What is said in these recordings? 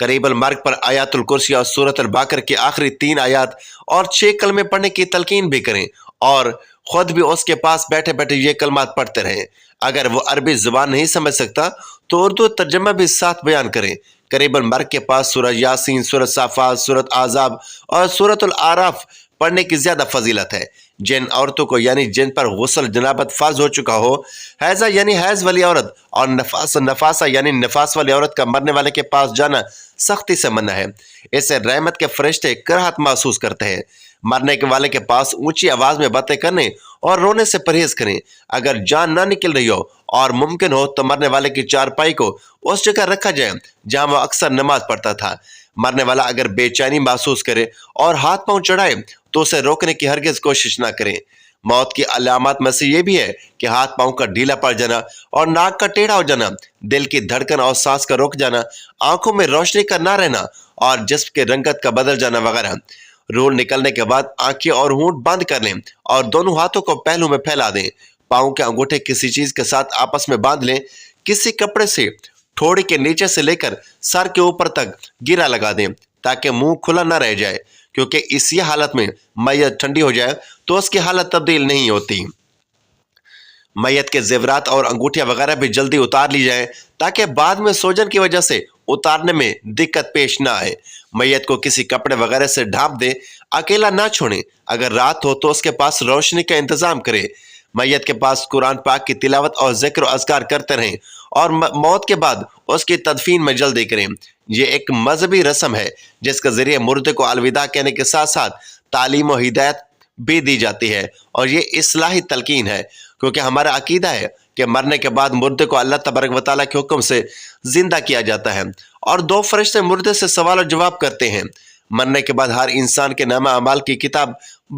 قریب المرگ پر آیات الکرسی اور سورۃ البقرہ کی آخری 3 آیات اور 6 کلمے پڑھنے کی تلقین بھی کریں اور خود بھی اس کے پاس بیٹھے بیٹھے یہ کلمات پڑھتے رہیں۔ اگر وہ عربی زبان نہیں سمجھ سکتا تو اردو ترجمہ بھی ساتھ بیان کریں۔ قریب المرگ کے پاس سورہ یاسین، سورہ صافات، سورہ احزاب اور سورۃ الاعراف پڑھنے کی زیادہ فضیلت ہے۔ جن عورتوں کو یعنی جن پر غسل جنابت فرض ہو چکا ہو، حیضہ یعنی حیض والی عورت اور نفاسہ یعنی نفاس والی عورت کا مرنے والے کے پاس جانا سختی سے منع ہے۔ اسے رحمت کے فرشتے کراہت محسوس کرتے ہیں۔ مرنے کے والے کے پاس اونچی آواز میں باتیں کرنے اور رونے سے پرہیز کریں۔ اگر جان نہ نکل رہی ہو اور ممکن ہو تو مرنے والے کی چارپائی کو اس جگہ رکھا جائے جہاں وہ اکثر نماز پڑھتا تھا۔ مرنے والا اگر بے چینی محسوس کرے اور ہاتھ پاؤں چڑھائے تو اسے روکنے کی ہرگز کوشش نہ کریں۔ موت کی علامات میں سے یہ بھی ہے کہ ہاتھ پاؤں کا ڈھیلا پڑ جانا اور ناک کا ٹیڑھا ہو جانا، دل کی دھڑکن اور سانس کا رک جانا، آنکھوں میں روشنی کا نہ رہنا اور جسم کے رنگت کا بدل جانا وغیرہ۔ روح نکلنے کے بعد آنکھیں اور ہونٹ بند کر لیں اور دونوں ہاتھوں کو پہلو میں پھیلا دیں۔ پاؤں کے انگوٹھے کسی چیز کے ساتھ آپس میں باندھ لیں۔ کسی کپڑے سے ٹھوڑی کے نیچے سے لے کر سر کے اوپر تک گرا لگا دیں تاکہ منہ کھلا نہ رہ جائے، کیونکہ اسی حالت میں میت ٹھنڈی ہو جائے تو اس کی حالت تبدیل نہیں ہوتی۔ میت کے زیورات اور انگوٹھیاں وغیرہ بھی جلدی اتار لی جائیں تاکہ بعد میں سوجن کی وجہ سے اتارنے میں دقت پیش نہ آئے۔ میت کو کسی کپڑے وغیرہ سے ڈھانپ دیں، اکیلا نہ چھوڑیں۔ اگر رات ہو تو اس کے پاس روشنی کا انتظام کریں۔ میت کے پاس قرآن پاک کی تلاوت اور ذکر و اذکار کرتے رہیں اور موت کے بعد اس کی تدفین میں جلدی کریں۔ یہ ایک مذہبی رسم ہے جس کے ذریعے مردے کو الوداع کہنے کے ساتھ ساتھ تعلیم و ہدایت بھی دی جاتی ہے، اور یہ اصلاحی تلقین ہے، کیونکہ ہمارا عقیدہ ہے کہ مرنے کے بعد مردے کو اللہ تبارک و تعالیٰ کے حکم سے زندہ کیا جاتا ہے اور 2 فرشتے مردے سے سوال و جواب کرتے ہیں۔ مرنے کے بعد ہر انسان کے نامہ اعمال کی کتاب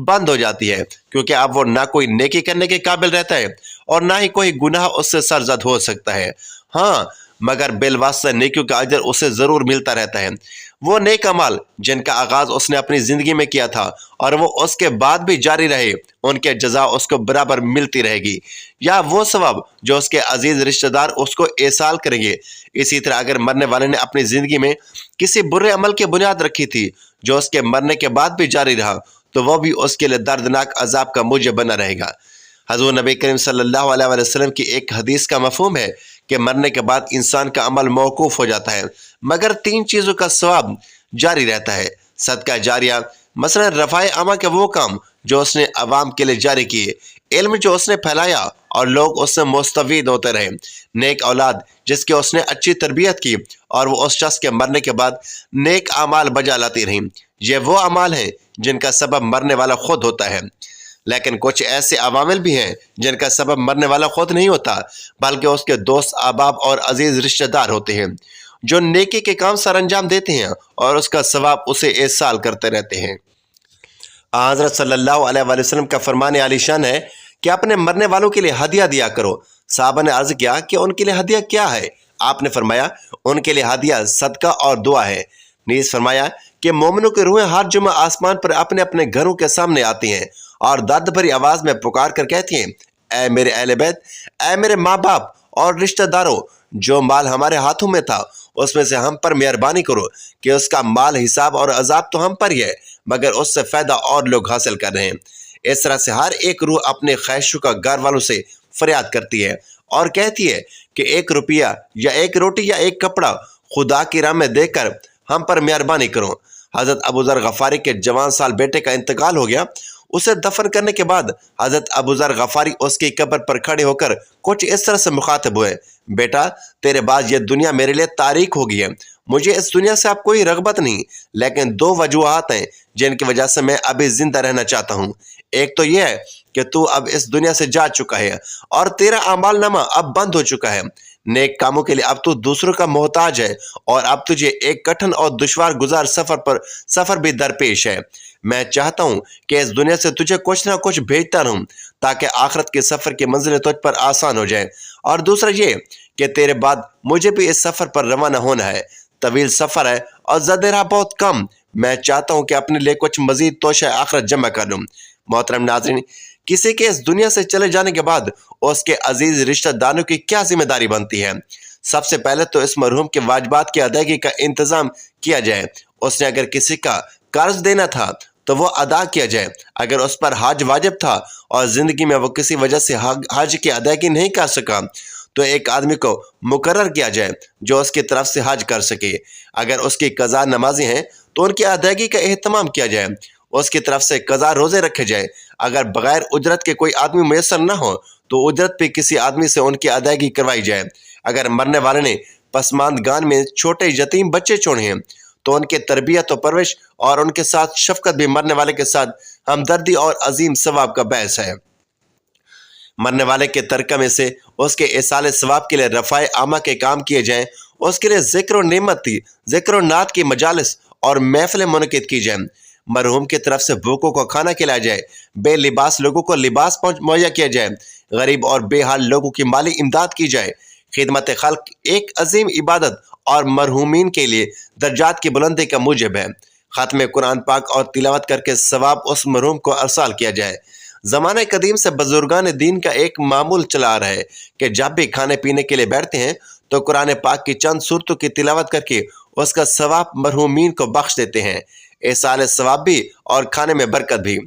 بند ہو جاتی ہے، کیونکہ اب وہ نہ کوئی نیکی کرنے کے قابل رہتا ہے اور نہ ہی کوئی گناہ اس سے سرزد ہو سکتا ہے۔ ہاں، مگر بالواسطہ نیکیوں کا اجر اسے ضرور ملتا رہتا ہے۔ وہ نیک اعمال جن کا آغاز اس نے اپنی زندگی میں کیا تھا اور وہ اس کے بعد بھی جاری رہے، ان کے جزا اس کو برابر ملتی رہے گی، یا وہ ثواب جو اس کے عزیز رشتہ دار اس کو ایصال کریں گے۔ اسی طرح اگر مرنے والے نے اپنی زندگی میں کسی برے عمل کی بنیاد رکھی تھی جو اس کے مرنے کے بعد بھی جاری رہا، تو وہ بھی اس کے لیے دردناک عذاب کا موجب بنا رہے گا۔ حضور نبی کریم صلی اللہ علیہ وسلم کی ایک حدیث کا مفہوم ہے کہ مرنے کے بعد انسان کا عمل موقوف ہو جاتا ہے، مگر 3 چیزوں کا ثواب جاری رہتا ہے۔ صدقہ جاریہ، مثلا رفع امہ کے وہ کام جو اس نے عوام کے لیے جاری کیے، علم جو اس نے پھیلایا اور لوگ اس سے مستفید ہوتے رہے، نیک اولاد جس کی اس نے اچھی تربیت کی اور وہ اس شخص کے مرنے کے بعد نیک اعمال بجا لاتی رہیں۔ یہ وہ اعمال ہیں جن کا سبب مرنے والا خود ہوتا ہے۔ لیکن کچھ ایسے عوامل بھی ہیں جن کا سبب مرنے والا خود نہیں ہوتا، بلکہ اس کے دوست، احباب اور عزیز رشتہ دار ہوتے ہیں، جو نیکی کے کام سر انجام دیتے ہیں اور اس کا ثواب اسے ایصال کرتے رہتے ہیں۔ حضرت صلی اللہ علیہ وآلہ وسلم کا فرمان عالی شان ہے کہ اپنے مرنے والوں کے لیے ہدیہ دیا کرو۔ صحابہ نے عرض کیا کہ ان کے لیے ہدیہ کیا ہے؟ آپ نے فرمایا ان کے لیے ہدیہ صدقہ اور دعا ہے۔ نیز فرمایا کہ مومنوں کی روحیں ہر جمعہ آسمان پر اپنے اپنے گھروں کے سامنے آتی ہیں اور درد بھری آواز میں پکار کر کہتی ہیں، اے میرے اہل بیت، اے میرے ماں باپ اور رشتہ داروں، جو مال ہمارے ہاتھوں میں تھا اس میں سے ہم پر مہربانی کرو کہ اس کا مال، حساب اور عذاب تو ہم پر ہی ہے، مگر اس سے فائدہ اور لوگ حاصل کر رہے ہیں۔ اس طرح سے ہر ایک روح اپنے خواہشوں کا گھر والوں سے فریاد کرتی ہے اور کہتی ہے کہ 1 روپیہ یا 1 روٹی یا 1 کپڑا خدا کی راہ میں دے کر ہم پر مہربانی کرو۔ حضرت ابو ذر غفاری کے جوان سال بیٹے کا انتقال ہو گیا۔ اسے دفن کرنے کے بعد حضرت ابو ذر غفاری اس کی قبر پر کھڑے ہو کر کچھ اس طرح سے مخاطب ہوئے، بیٹا تیرے بعد یہ دنیا میرے لیے تاریک ہو گئی ہے، مجھے اس دنیا سے اب کوئی رغبت نہیں، لیکن 2 وجوہات ہیں جن کی وجہ سے میں ابھی زندہ رہنا چاہتا ہوں۔ ایک تو یہ ہے کہ تو اب اس دنیا سے جا چکا ہے اور تیرا اعمال نامہ اب بند ہو چکا ہے، نیک کاموں کے لیے اب تو دوسروں کا محتاج ہے اور اب تجھے ایک کٹھن اور دشوار گزار سفر بھی درپیش ہے۔ میں چاہتا ہوں کہ اس دنیا سے تجھے کچھ نہ کچھ بھیجتا رہوں تاکہ آخرت کے سفر کی منزلیں تجھ پر آسان ہو جائیں، اور دوسرا یہ کہ تیرے بعد مجھے بھی اس سفر پر روانہ ہونا ہے، طویل سفر ہے اور زاد راہ بہت کم، میں چاہتا ہوں کہ اپنے لیے کچھ مزید توشہ آخرت جمع کر لوں۔ محترم ناظرین، کسی کے اس دنیا سے چلے جانے کے بعد اس کے عزیز رشتہ داروں کی کیا ذمہ داری بنتی ہے؟ سب سے پہلے تو اس مرحوم کے واجبات کی ادائیگی کا انتظام کیا جائے۔ اس نے اگر کسی کا قرض دینا تھا تو وہ ادا کیا جائے۔ اگر اس پر حج واجب تھا اور زندگی میں وہ کسی وجہ سے حج کی ادائیگی نہیں کر سکا تو ایک آدمی کو مقرر کیا جائے جو اس کی طرف سے حج کر سکے۔ اگر اس کی قضا نمازی ہیں تو ان کی ادائیگی کا اہتمام کیا جائے، اس کی طرف سے قضا روزے رکھے جائے۔ اگر بغیر اجرت کے کوئی آدمی میسر نہ ہو تو اجرت پہ کسی آدمی سے ان کی ادائیگی کروائی جائے۔ اگر مرنے والے نے پسماندگان میں چھوٹے یتیم بچے چھوڑے ہیں تو ان کے تربیت و پرورش اور ان کے ساتھ شفقت بھی مرنے والے کے ساتھ ہمدردی اور عظیم ثواب کا باعث ہے۔ مرنے والے کے ترکہ میں سے اس کے ایصال ثواب کے لیے رفع عامہ کے کام کیے جائیں، اس کے لیے ذکر و نعت کی مجالس اور محفلیں منعقد کی جائیں، مرحوم کی طرف سے بھوکوں کو کھانا کھلایا جائے، بے لباس لوگوں کو لباس مہیا کیا جائے، غریب اور بے حال لوگوں کی مالی امداد کی جائے۔ خدمت خلق ایک عظیم عبادت اور مرحومین کے لیے درجات کی بلندی کا موجب ہے۔ ختم قرآن پاک اور تلاوت کر کے ثواب اس مرحوم کو ارسال کیا جائے۔ زمانہ قدیم سے بزرگان دین کا ایک معمول چلا آ رہا ہے کہ جب بھی کھانے پینے کے لیے بیٹھتے ہیں تو قرآن پاک کی چند صورتوں کی تلاوت کر کے اس کا ثواب مرحومین کو بخش دیتے ہیں، ایصال ثواب بھی اور کھانے میں برکت بھی۔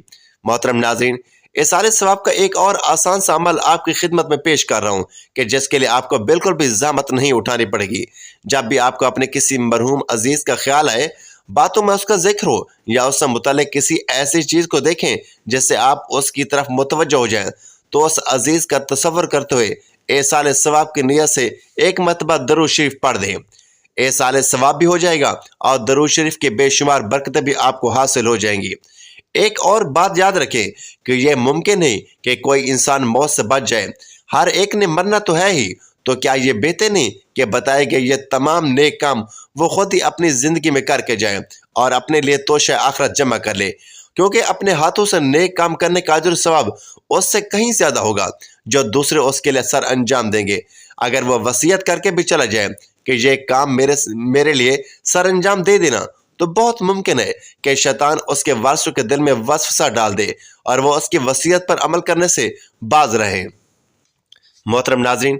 محترم ناظرین، ایصال ثواب کا ایک اور آسان سا عمل آپ کی خدمت میں پیش کر رہا ہوں کہ جس کے لیے آپ کو بالکل بھی زحمت نہیں اٹھانی پڑے گی۔ جب بھی آپ کو اپنے کسی مرحوم عزیز کا خیال آئے، باتوں میں اس کا ذکر ہو یا اس سے متعلق کسی ایسی چیز کو دیکھیں جس سے آپ اس کی طرف متوجہ ہو جائیں تو اس عزیز کا تصور کرتے ہوئے ایصال ثواب کی نیت سے ایک مرتبہ درود شریف پڑھ دیں۔ ایصال ثواب بھی ہو جائے گا اور درود شریف کی بے شمار برکتیں بھی آپ کو حاصل ہو جائیں گی۔ ایک اور بات یاد رکھیں کہ یہ ممکن نہیں کہ کوئی انسان موت سے بچ جائے، ہر ایک نے مرنا تو ہے ہی، تو کیا یہ بہتر نہیں کہ بتائے گئے یہ تمام نیک کام وہ خود ہی اپنی زندگی میں کر کے جائیں اور اپنے لیے توشہ آخرت جمع کر لے، کیونکہ اپنے ہاتھوں سے نیک کام کرنے کا اجر ثواب اس سے کہیں زیادہ ہوگا جو دوسرے اس کے لیے سر انجام دیں گے۔ اگر وہ وصیت کر کے بھی چلا جائے کہ یہ کام میرے لیے سر انجام دے دینا تو بہت ممکن ہے کہ شیطان اس کے وارثوں کے دل میں وسوسہ ڈال دے اور وہ اس کی وصیت پر عمل کرنے سے باز رہیں۔ محترم ناظرین،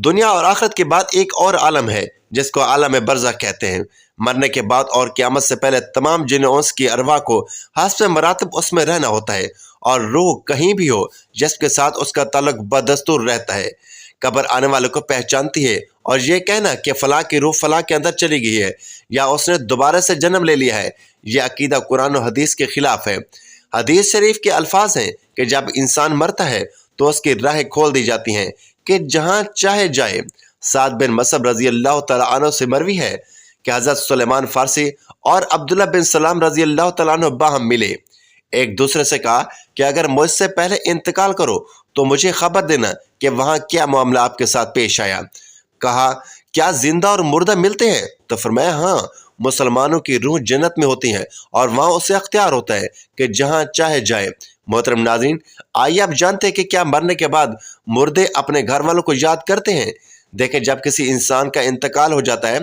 دنیا اور آخرت کے بعد ایک اور عالم ہے جس کو عالم برزخ کہتے ہیں۔ مرنے کے بعد اور قیامت سے پہلے تمام جن و انس کی ارواح کو حسب مراتب اس میں رہنا ہوتا ہے اور روح کہیں بھی ہو جس کے ساتھ اس کا تعلق بدستور رہتا ہے۔ قبر آنے والے کو پہچانتی ہے اور یہ کہنا کہ فلاں کی روح فلاں کے اندر چلی گئی ہے یا اس نے دوبارہ سے جنم لے لیا ہے، یہ عقیدہ قرآن و حدیث کے خلاف ہے۔ حدیث شریف کے الفاظ ہیں کہ جب انسان مرتا ہے تو اس کی راہیں کھول دی جاتی ہیں کہ جہاں چاہے جائے۔ سعد بن مصعب رضی اللہ تعالیٰ عنہ سے مروی ہے کہ حضرت سلیمان فارسی اور عبداللہ بن سلام رضی اللہ تعالیٰ عنہ باہم ملے، ایک دوسرے سے کہا کہ اگر مجھ سے پہلے انتقال کرو تو مجھے خبر دینا کہ وہاں کیا معاملہ آپ کے ساتھ پیش آیا۔ کہا کیا زندہ اور مردہ ملتے ہیں؟ تو فرمایا ہاں، مسلمانوں کی روح جنت میں ہوتی ہیں اور وہاں اسے اختیار ہوتا ہے کہ جہاں چاہے جائے۔ محترم ناظرین، آئیے آپ جانتے ہیں کہ کیا مرنے کے بعد مردے اپنے گھر والوں کو یاد کرتے ہیں؟ دیکھیں، جب کسی انسان کا انتقال ہو جاتا ہے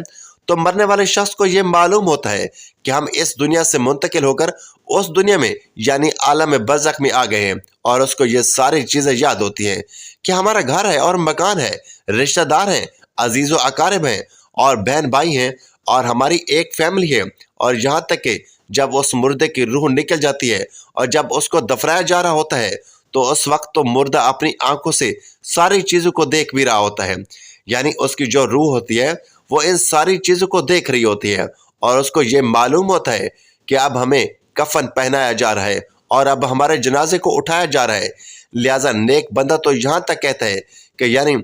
تو مرنے والے شخص کو یہ معلوم ہوتا ہے کہ ہم اس دنیا سے منتقل ہو کر اس دنیا میں یعنی عالم برزخ میں آ گئے ہیں، اور اس کو یہ ساری چیزیں یاد ہوتی ہیں کہ ہمارا گھر ہے اور مکان ہے، رشتہ دار ہیں، عزیز و اقارب ہیں اور بہن بھائی ہیں اور ہماری ایک فیملی ہے، اور یہاں تک کہ جب اس مردے کی روح نکل جاتی ہے اور جب اس کو دفنایا جا رہا ہوتا ہے تو اس وقت تو مردہ اپنی آنکھوں سے ساری چیزوں کو دیکھ بھی رہا ہوتا ہے، یعنی اس کی جو روح ہوتی ہے وہ ان ساری چیزوں کو دیکھ رہی ہوتی ہے اور اس کو یہ معلوم ہوتا ہے کہ اب ہمیں کفن پہنایا جا رہا ہے اور اب ہمارے جنازے کو اٹھایا جا رہا ہے۔ لہٰذا نیک بندہ تو یہاں تک کہتا ہے کہ یعنی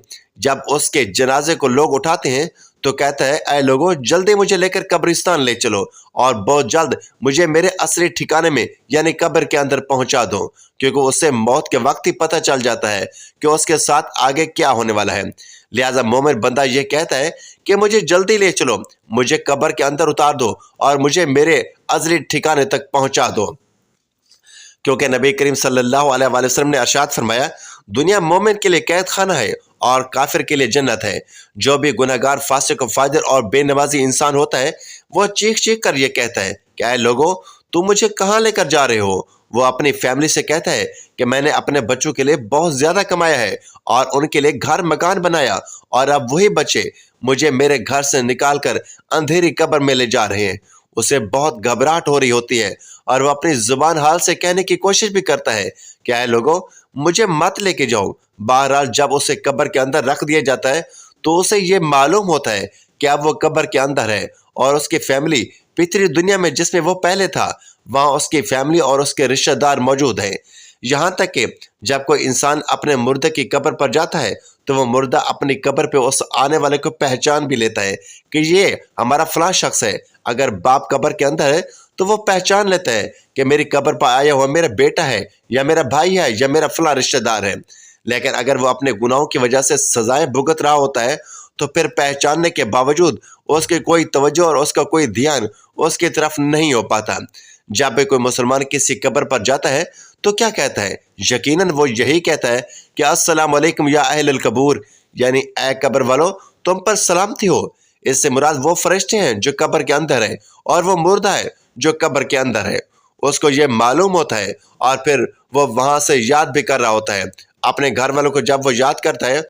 جب اس کے جنازے کو لوگ اٹھاتے ہیں تو کہتا ہے اے لوگوں، جلدی مجھے لے کر قبرستان لے چلو اور بہت جلد مجھے میرے اصلی ٹھکانے میں یعنی قبر کے اندر پہنچا دو، کیونکہ اسے موت کے وقت ہی پتہ چل جاتا ہے کہ اس کے ساتھ آگے کیا ہونے والا ہے۔ لہٰذا مومن بندہ یہ کہتا ہے کہ مجھے جلدی لے چلو، مجھے قبر کے اندر اتار دو اور مجھے میرے ازلی ٹھکانے تک پہنچا دو، کیونکہ نبی کریم صلی اللہ علیہ وآلہ وسلم نے ارشاد فرمایا دنیا مومن کے لیے قید خانہ ہے اور کافر کے لیے جنت ہے۔ جو بھی گناہگار، فاسق و فاجر اور بے نمازی انسان ہوتا ہے وہ چیخ چیخ کر یہ کہتا ہے کہ اے لوگو، تم مجھے کہاں لے کر جا رہے ہو؟ وہ اپنی فیملی سے کہتا ہے کہ میں نے اپنے بچوں کے لیے بہت زیادہ کمایا ہے اور ان کے لیے گھر مکان بنایا اور اب وہی بچے مجھے میرے گھر سے نکال کر اندھیری قبر میں لے جا رہے ہیں۔ اسے بہت گھبراہٹ ہو رہی ہوتی ہے اور وہ اپنی زبان حال سے کہنے کی کوشش بھی کرتا ہے کہ اے لوگوں، مجھے مت لے کے جاؤ۔ بہرحال جب اسے قبر کے اندر رکھ دیا جاتا ہے تو اسے یہ معلوم ہوتا ہے کہ اب وہ قبر کے اندر ہے اور اس کی فیملی پچھلی دنیا میں جس میں وہ پہلے تھا وہاں اس کی فیملی اور اس کے رشتہ دار موجود ہیں۔ یہاں تک کہ جب کوئی انسان اپنے مردے کی قبر پر جاتا ہے تو وہ مردہ اپنی قبر پہ اس آنے والے کو پہچان بھی لیتا ہے کہ یہ ہمارا فلاں شخص ہے۔ اگر باپ قبر کے اندر ہے تو وہ پہچان لیتا ہے کہ میری قبر پر آیا ہوا میرا بیٹا ہے یا میرا بھائی ہے یا میرا فلاں رشتہ دار ہے۔ لیکن اگر وہ اپنے گناہوں کی وجہ سے سزائیں بھگت رہا ہوتا ہے تو پھر پہچاننے کے باوجود اس کی کوئی توجہ اور اس کا کوئی دھیان اس کی طرف نہیں ہو پاتا۔ جب بھی کوئی مسلمان کسی قبر پر جاتا ہے تو کیا کہتا ہے؟ یقیناً وہ یہی کہتا ہے کہ السلام علیکم یا اہل القبور، یعنی اے قبر والو تم پر سلامتی ہو۔ اس سے مراد وہ فرشتے ہیں جو قبر کے اندر ہیں اور وہ مردہ ہے جو قبر کے اندر ہے۔ اس کو یہ معلوم ہوتا ہے اور پھر وہ وہاں سے یاد بھی کر رہا ہوتا ہے اپنے گھر والوں کو۔ جب وہ یاد کرتا ہے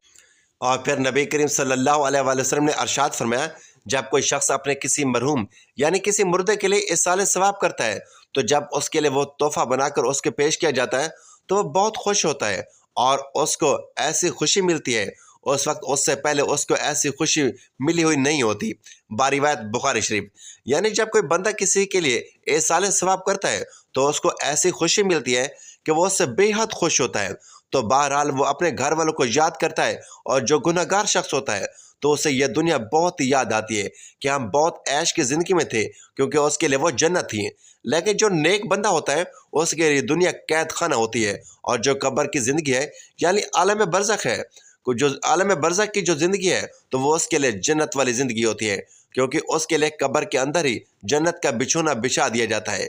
اور پھر نبی کریم صلی اللہ علیہ وآلہ وسلم نے ارشاد فرمایا، جب کوئی شخص اپنے کسی مرحوم یعنی کسی مردے کے لیے ایصال ثواب کرتا ہے تو جب اس کے لیے وہ تحفہ بنا کر اس کے پیش کیا جاتا ہے تو وہ بہت خوش ہوتا ہے اور اس کو ایسی خوشی ملتی ہے اس وقت اس سے پہلے اس کو ایسی خوشی ملی ہوئی نہیں ہوتی۔ باروایت بخاری شریف، یعنی جب کوئی بندہ کسی کے لیے ایصال ثواب کرتا ہے تو اس کو ایسی خوشی ملتی ہے کہ وہ اس سے بے حد خوش ہوتا ہے۔ تو بہرحال وہ اپنے گھر والوں کو یاد کرتا ہے اور جو گناہ گار شخص ہوتا ہے تو اسے یہ دنیا بہت یاد آتی ہے کہ ہم بہت عیش کی زندگی میں تھے کیونکہ اس کے لیے وہ جنت تھی۔ لیکن جو نیک بندہ ہوتا ہے اس کے لیے دنیا قید خانہ ہوتی ہے، اور جو قبر کی زندگی ہے یعنی عالم برزخ ہے، جو عالم برزخ کی جو زندگی ہے تو وہ اس کے لیے جنت والی زندگی ہوتی ہے، کیونکہ اس کے لیے قبر کے اندر ہی جنت کا بچھونا بچھا دیا جاتا ہے۔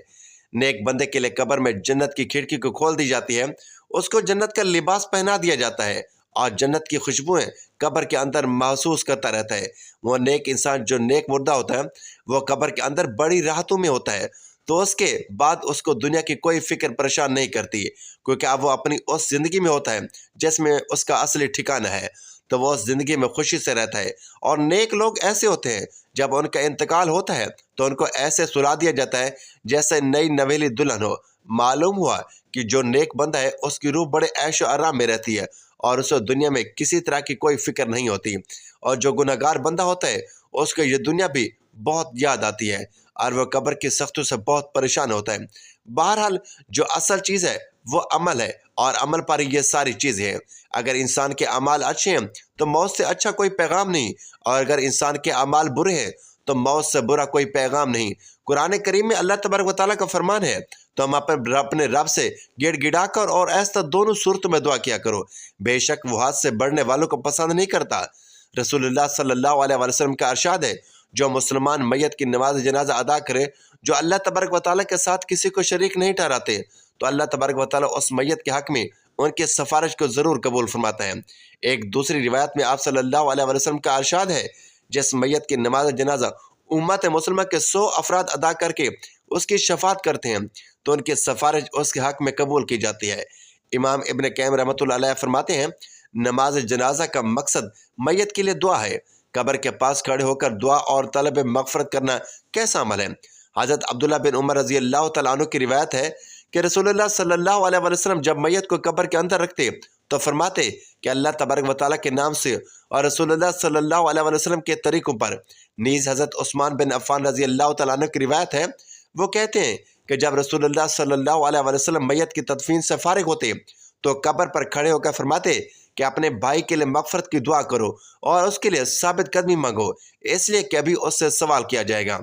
نیک بندے کے لیے قبر میں جنت کی کھڑکی کو کھول دی جاتی ہے، اس کو جنت کا لباس پہنا دیا جاتا ہے اور جنت کی خوشبوئیں قبر کے اندر محسوس کرتا رہتا ہے۔ وہ نیک انسان جو نیک مردہ ہوتا ہے وہ قبر کے اندر بڑی راحتوں میں ہوتا ہے، تو اس کے بعد اس کو دنیا کی کوئی فکر پریشان نہیں کرتی، کیونکہ اب وہ اپنی اس زندگی میں ہوتا ہے جس میں اس کا اصلی ٹھکانہ ہے، تو وہ اس زندگی میں خوشی سے رہتا ہے۔ اور نیک لوگ ایسے ہوتے ہیں جب ان کا انتقال ہوتا ہے تو ان کو ایسے سلا دیا جاتا ہے جیسے نئی نویلی دلہن ہو۔ معلوم ہوا کہ جو نیک بندہ ہے اس کی روح بڑے عیش و آرام میں رہتی ہے اور اسے دنیا میں کسی طرح کی کوئی فکر نہیں ہوتی، اور جو گناہ گار بندہ ہوتا ہے اس کو یہ دنیا بھی بہت یاد آتی ہے اور وہ قبر کی سختیوں سے بہت پریشان ہوتا ہے۔ بہرحال جو اصل چیز ہے وہ عمل ہے اور عمل پر یہ ساری چیزیں ہیں۔ اگر انسان کے اعمال اچھے ہیں تو موت سے اچھا کوئی پیغام نہیں، اور اگر انسان کے اعمال برے ہیں تو موت سے برا کوئی پیغام نہیں۔ قرآن کریم میں اللہ تبارک و تعالیٰ کا فرمان ہے تو ہم اپنے رب سے گڑ گڑا کر اور ایسا دونوں صورتوں میں دعا کیا کرو، بے شک وہ حد سے بڑھنے والوں کو پسند نہیں کرتا۔ رسول اللہ صلی اللہ علیہ وسلم کا ارشاد ہے، جو مسلمان میت کی نماز جنازہ ادا کرے جو اللہ تبارک و تعالیٰ کے ساتھ کسی کو شریک نہیں ٹھہراتے، تو اللہ تبارک و تعالیٰ اس میت کے حق میں ان کی سفارش کو ضرور قبول فرماتا ہے۔ ایک دوسری روایت میں آپ صلی اللہ علیہ وسلم کا ارشاد ہے، جس میت کی نماز جنازہ امت مسلمہ کے 100 افراد ادا کر کے اس کی شفاعت کرتے ہیں تو ان کی سفارش اس کے حق میں قبول کی جاتی ہے۔ امام ابن قیم رحمۃ اللہ علیہ فرماتے ہیں، نماز جنازہ کا مقصد میت کے لیے دعا ہے۔ قبر کے پاس کھڑے ہو کر دعا اور طلب مغفرت کرنا کیسا عمل ہے؟ حضرت عبداللہ بن عمر رضی اللہ تعالیٰ عنہ کی روایت ہے کہ رسول اللہ صلی اللہ علیہ وسلم جب میت کو قبر کے اندر رکھتے تو فرماتے کہ اللہ تبارک و تعالیٰ کے نام سے اور رسول اللہ صلی اللہ علیہ وسلم کے طریقوں پر۔ نیز حضرت عثمان بن عفان رضی اللہ تعالیٰ عنہ کی روایت ہے، وہ کہتے ہیں کہ جب رسول اللہ صلی اللہ علیہ وسلم میت کی تدفین سے فارغ ہوتے تو قبر پر کھڑے ہو کر فرماتے کہ اپنے بھائی کے لیے مغفرت کی دعا کرو اور اس کے لیے ثابت قدمی مانگو، اس لیے کہ ابھی اس سے سوال کیا جائے گا۔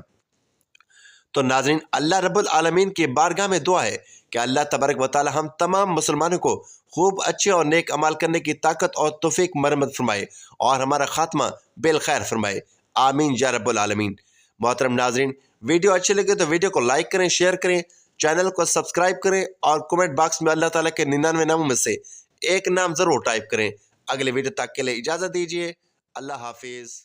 تو ناظرین، اللہ رب العالمین کی بارگاہ میں دعا ہے کہ اللہ تبارک و تعالی ہم تمام مسلمانوں کو خوب اچھے اور نیک عمل کرنے کی طاقت اور توفیق مرحمت فرمائے اور ہمارا خاتمہ بالخیر فرمائے، آمین یا رب العالمین۔ محترم ناظرین، ویڈیو اچھے لگے تو ویڈیو کو لائک کریں، شیئر کریں، چینل کو سبسکرائب کریں اور کومنٹ باکس میں اللہ تعالیٰ کے 99 ناموں میں سے ایک نام ضرور ٹائپ کریں۔ اگلے ویڈیو تک کے لیے اجازت دیجیے، اللہ حافظ۔